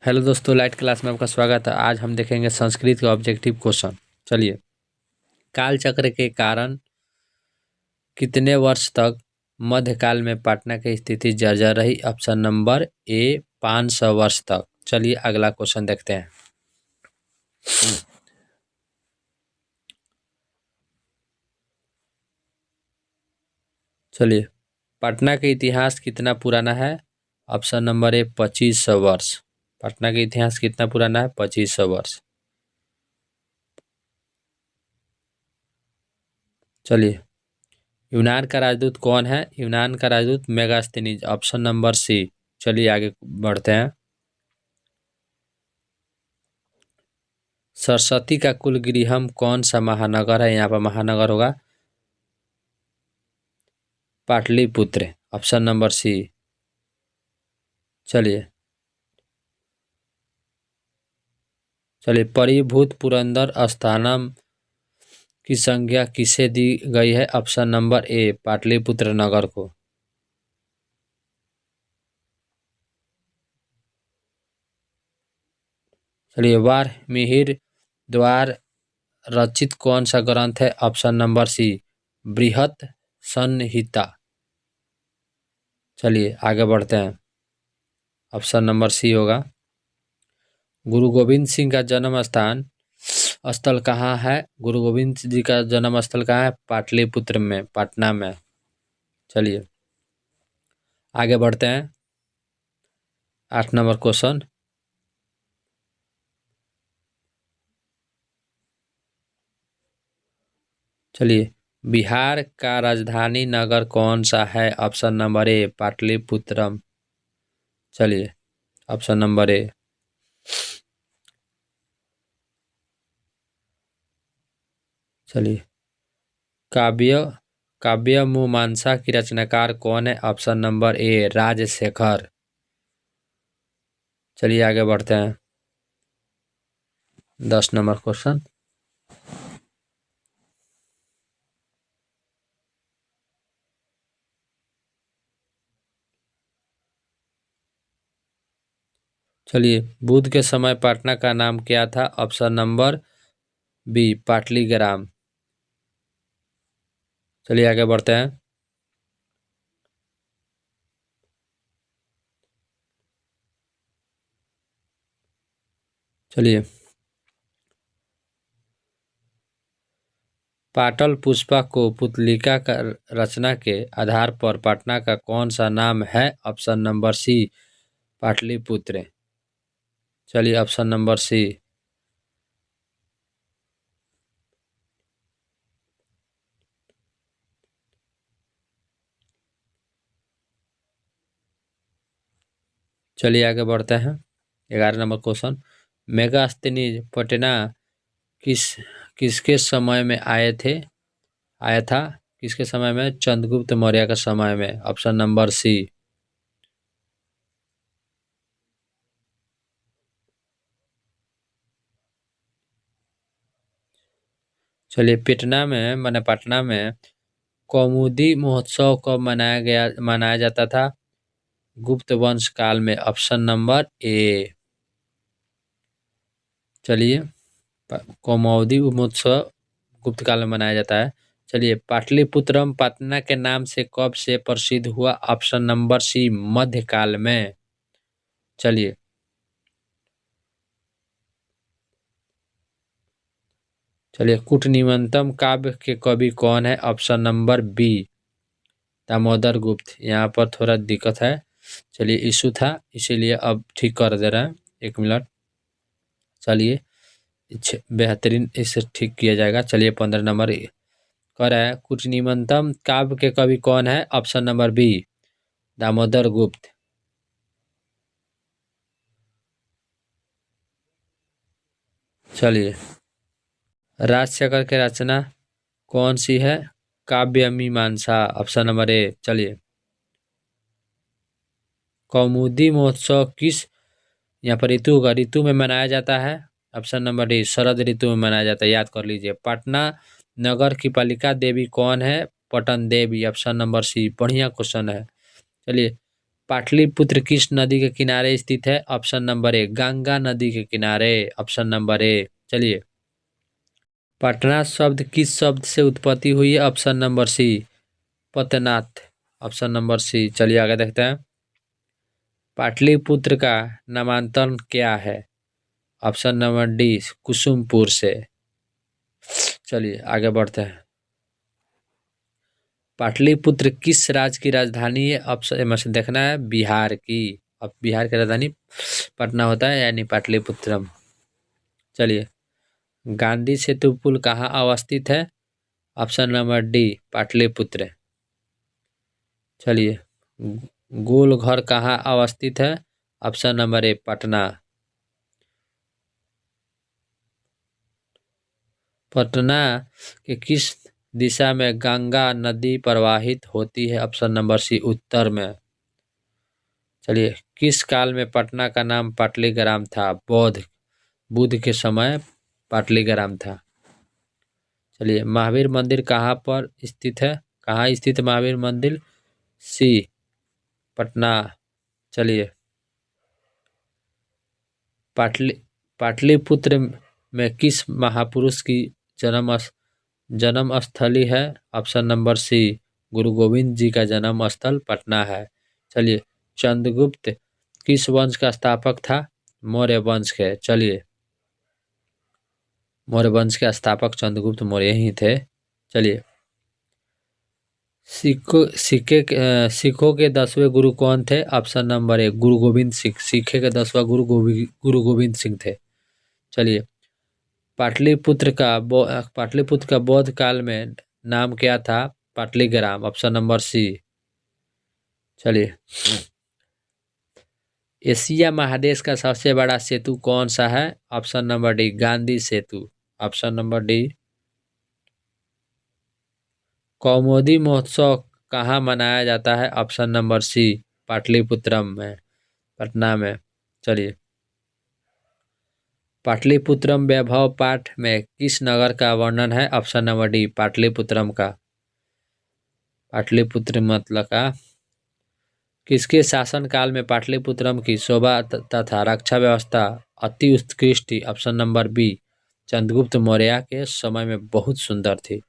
Hello दोस्तों, light class में आपका स्वागत है। आज हम देखेंगे संस्कृत के ऑब्जेक्टिव क्वेश्चन। चलिए, काल चक्र के कारण कितने वर्ष तक मध्यकाल में पटना की स्थिति जर्जर रही? ऑप्शन नंबर ए 500 वर्ष तक। चलिए अगला क्वेश्चन देखते हैं। चलिए, पटना का इतिहास कितना पुराना है? ऑप्शन नंबर ए 2500 वर्ष। पटना का इतिहास कितना पुराना है? 2500 वर्ष। चलिए, यूनान का राजदूत कौन है? यूनान का राजदूत मेगास्थनीज। Option number C. चलिए आगे बढ़ते हैं। सरस्वती का कुल गृहम कौन सा महानगर है? यहाँ पर महानगर होगा पाटलिपुत्र। Option number C. चलिए परिभूत पुरंदर स्थानम की संज्ञा किसे दी गई है? ऑप्शन नंबर ए पाटलिपुत्र नगर को। चलिए, वार मिहिर द्वार रचित कौन सा ग्रंथ है? ऑप्शन नंबर सी बृहत संहिता। चलिए आगे बढ़ते हैं। ऑप्शन नंबर सी होगा। गुरु गोविंद सिंह का जन्म स्थान स्थल कहाँ है? गुरु गोविंद जी का जन्म स्थल कहाँ है? पाटलिपुत्र में, पटना में। चलिए आगे बढ़ते हैं। 8 नंबर क्वेश्चन। चलिए, बिहार का राजधानी नगर कौन सा है? Option number A Pataliputram. चलिए ऑप्शन नंबर ए। चलिए, काव्य काव्य मीमांसा की रचनाकार कौन है? Option number A Rajashekhar. चलिए आगे बढ़ते हैं। 10 नंबर क्वेश्चन। चलिए, बुद्ध के समय पटना का नाम क्या था? Option number B Pataligram. चलिए आगे बढ़ते हैं। चलिए, पाटल पुष्पा को पुतलिका का रचना के आधार पर पटना का कौन सा नाम है? Option number C Pataliputra. चलिए ऑप्शन नंबर सी। चलिए आगे बढ़ते हैं। 11 नंबर क्वेश्चन। मेगास्थनीज पटना किस किसके समय में आया था? किसके समय में? चंद्रगुप्त मौर्य के समय में। Option number C. चलिए, पटना में कौमुदी महोत्सव कब मनाया जाता था? गुप्त वंश काल में। ऑप्शन नंबर ए। चलिए, कौमुदी महोत्सव गुप्त काल में मनाया जाता है। चलिए, पाटलिपुत्रम पटना के नाम से कब से प्रसिद्ध हुआ? ऑप्शन नंबर सी मध्यकाल में। चलिए कूटनिमंत्रण काव्य के कवि कौन है? ऑप्शन नंबर बी दामोदर गुप्त। यहाँ पर थोड़ा दिक्कत है। चलिए, इशू था इसीलिए अब ठीक कर दे रहे हैं। 1 मिनट। चलिए, बेहतरीन इसे ठीक किया जाएगा। चलिए 15 नंबर कह रहा है, कूटनिमंत्रण काव्य के कवि कौन है? ऑप्शन नंबर बी दामोदर गुप्त। चलिए, राजशेखर की रचना कौन सी है? काव्य मीमांसा। ऑप्शन नंबर ए। चलिए, कौमुदी महोत्सव किस यहाँ पर ऋतु में मनाया जाता है? ऑप्शन नंबर डी शरद ऋतु में मनाया जाता है। याद कर लीजिए। पटना नगर की पालिका देवी कौन है? Patan Devi. Option number C. बढ़िया क्वेश्चन है। चलिए, पाटलिपुत्र किस नदी के किनारे स्थित है? ऑप्शन नंबर ए गंगा नदी के किनारे, ऑप्शन नंबर ए। चलिए, पटना शब्द किस शब्द से उत्पत्ति हुई है? Option number C Patnath, option number C. चलिए आगे देखते हैं, पाटलिपुत्र का नामांतरण क्या है? ऑप्शन नंबर डी कुसुमपुर से। चलिए आगे बढ़ते हैं, पाटलिपुत्र किस राज्य की राजधानी है? ऑप्शन में से देखना है, बिहार की। अब बिहार की राजधानी पटना होता है, यानी पाटलिपुत्रम। चलिए, गांधी सेतु पुल कहाँ अवस्थित है? Option number D Pataliputra. चलिए, गोलघर कहाँ अवस्थित है? ऑप्शन नंबर ए पटना। पटना के किस दिशा में गंगा नदी प्रवाहित होती है? ऑप्शन नंबर सी उत्तर में। चलिए, किस काल में पटना का नाम पाटलीग्राम था? बुद्ध के समय पाटलीग्राम था। चलिए, महावीर मंदिर कहाँ पर स्थित है? कहाँ स्थित महावीर मंदिर? सी पटना। चलिए, पाटलिपुत्र में किस महापुरुष की जन्म स्थली है? ऑप्शन नंबर सी गुरु गोविंद जी का जन्म स्थल पटना है। चलिए, चंद्रगुप्त किस वंश का स्थापक था? मौर्य वंश के। चलिए, मौर्य वंश के स्थापक चंद्रगुप्त मौर्य ही थे। चलिए, सिखों के 10वें गुरु कौन थे? ऑप्शन नंबर ए गुरु गोविंद सिंह। सिखे के 10वां गुरु गोविंद सिंह थे। चलिए, पाटलिपुत्र का बौद्ध काल में नाम क्या था? Pataligram, option number C. चलिए, एशिया महादेश का सबसे बड़ा सेतु कौन सा है? ऑप्शन नंबर डी गांधी सेतु, ऑप्शन नंबर डी। कौमुदी महोत्सव कहाँ मनाया जाता है? ऑप्शन नंबर सी पाटलिपुत्रम में, पटना में। चलिए, पाटलिपुत्रम वैभव पाठ में किस नगर का वर्णन है? ऑप्शन नंबर डी पाटलिपुत्रम का। पाटलिपुत्र मतलब का किसके शासन काल में पाटलिपुत्रम की शोभा तथा रक्षा व्यवस्था अति उत्कृष्ट थी? Option number B Chandragupta Maurya के समय में बहुत सुंदर थी।